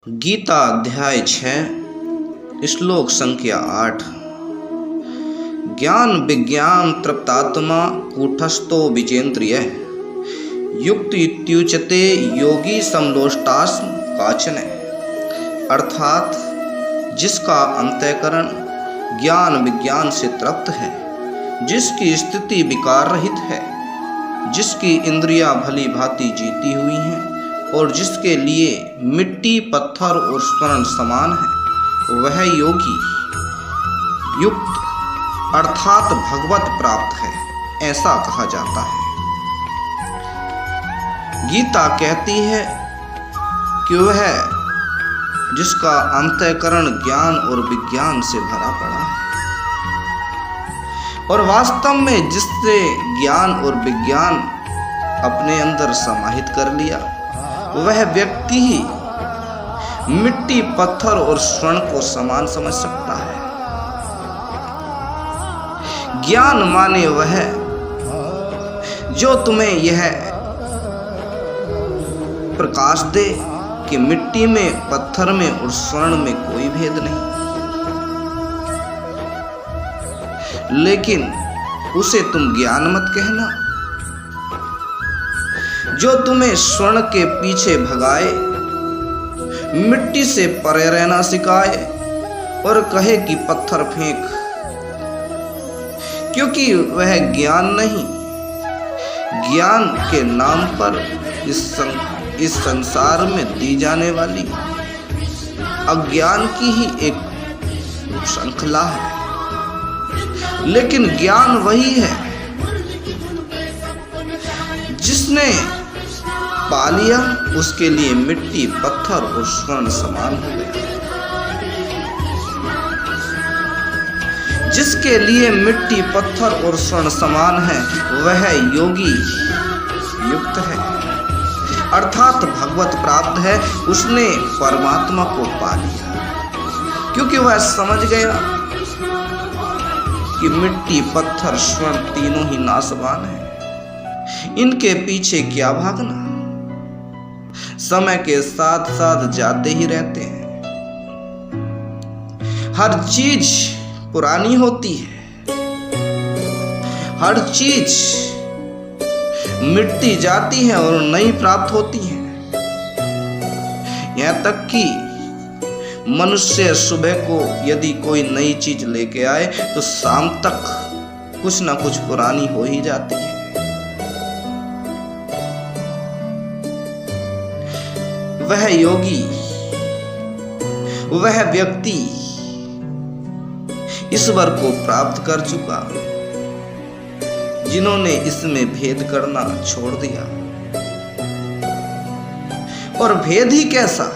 गीता अध्याय 6 श्लोक संख्या 8। ज्ञान विज्ञान तृप्तात्मा कूटस्थो विजेन्द्रियः युक्त इत्युच्यते योगी समलोष्टास्म काचन। अर्थात जिसका अंतःकरण ज्ञान विज्ञान से तृप्त है, जिसकी स्थिति विकार रहित है, जिसकी इंद्रियां भली भांति जीती हुई हैं और जिसके लिए मिट्टी पत्थर और स्वर्ण समान है, वह योगी युक्त अर्थात भगवत प्राप्त है, ऐसा कहा जाता है। गीता कहती है कि वह जिसका अंतःकरण ज्ञान और विज्ञान से भरा पड़ा है और वास्तव में जिससे ज्ञान और विज्ञान अपने अंदर समाहित कर लिया, वह व्यक्ति ही मिट्टी पत्थर और स्वर्ण को समान समझ सकता है। ज्ञान माने वह जो तुम्हें यह प्रकाश दे कि मिट्टी में पत्थर में और स्वर्ण में कोई भेद नहीं, लेकिन उसे तुम ज्ञान मत कहना। जो तुम्हें स्वर्ण के पीछे भगाए, मिट्टी से परे रहना सिखाए और कहे कि पत्थर फेंक, क्योंकि वह ज्ञान नहीं, ज्ञान के नाम पर इस संसार में दी जाने वाली अज्ञान की ही एक श्रृंखला है। लेकिन ज्ञान वही है जिसने पा लिया, उसके लिए मिट्टी पत्थर और स्वर्ण समान हो गए। जिसके लिए मिट्टी पत्थर और स्वर्ण समान है, वह योगी युक्त है अर्थात भगवत प्राप्त है। उसने परमात्मा को पा लिया, क्योंकि वह समझ गया कि मिट्टी पत्थर स्वर्ण तीनों ही नाशवान है, इनके पीछे क्या भागना, समय के साथ साथ जाते ही रहते हैं। हर चीज पुरानी होती है, हर चीज मिटती जाती है और नई प्राप्त होती है। यहां तक कि मनुष्य सुबह को यदि कोई नई चीज लेके आए तो शाम तक कुछ ना कुछ पुरानी हो ही जाती है। वह योगी, वह व्यक्ति ईश्वर को प्राप्त कर चुका, जिन्होंने इसमें भेद करना छोड़ दिया। और भेद ही कैसा,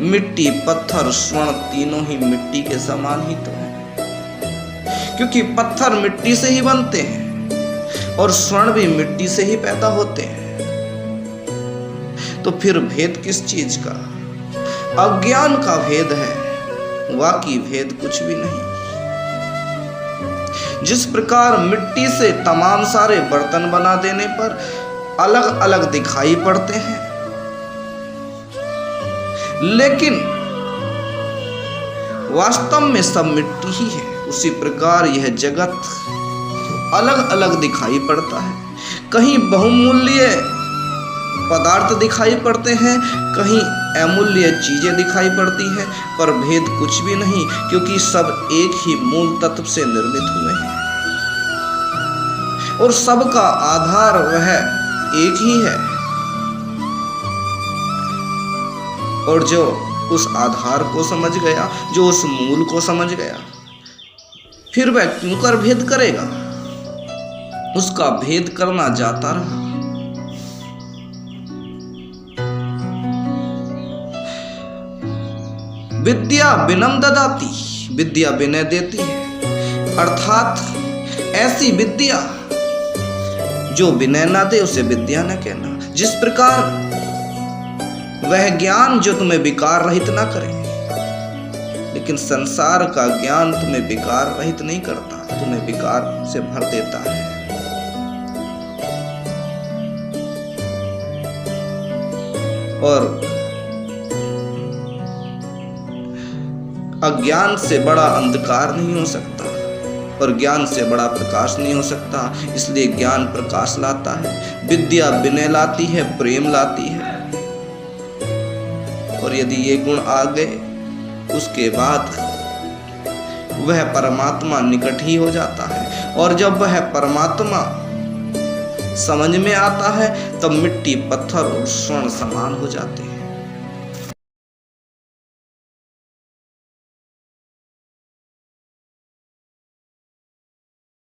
मिट्टी पत्थर स्वर्ण तीनों ही मिट्टी के समान ही तो है, क्योंकि पत्थर मिट्टी से ही बनते हैं और स्वर्ण भी मिट्टी से ही पैदा होते हैं। तो फिर भेद किस चीज का? अज्ञान का भेद है, बाकी भेद कुछ भी नहीं। जिस प्रकार मिट्टी से तमाम सारे बर्तन बना देने पर अलग अलग दिखाई पड़ते हैं, लेकिन वास्तव में सब मिट्टी ही है, उसी प्रकार यह जगत अलग अलग दिखाई पड़ता है। कहीं बहुमूल्य पदार्थ दिखाई पड़ते हैं, कहीं अमूल्य चीजें दिखाई पड़ती हैं, पर भेद कुछ भी नहीं, क्योंकि सब एक ही मूल तत्व से निर्मित हुए हैं और सबका आधार वह एक ही है। और जो उस आधार को समझ गया, जो उस मूल को समझ गया, फिर वह क्यों कर भेद करेगा? उसका भेद करना जाता रहा। विद्या विनम ददाति, विद्या विनय देती है, अर्थात ऐसी विद्या जो विनय ना दे उसे विद्या न कहना। जिस प्रकार वह ज्ञान जो तुम्हें विकार रहित ना करे, लेकिन संसार का ज्ञान तुम्हें विकार रहित नहीं करता, तुम्हें विकार से भर देता है। और अज्ञान से बड़ा अंधकार नहीं हो सकता और ज्ञान से बड़ा प्रकाश नहीं हो सकता। इसलिए ज्ञान प्रकाश लाता है, विद्या विनय लाती है, प्रेम लाती है। और यदि ये गुण आ गए उसके बाद वह परमात्मा निकट ही हो जाता है। और जब वह परमात्मा समझ में आता है तब मिट्टी पत्थर और स्वर्ण समान हो जाते हैं।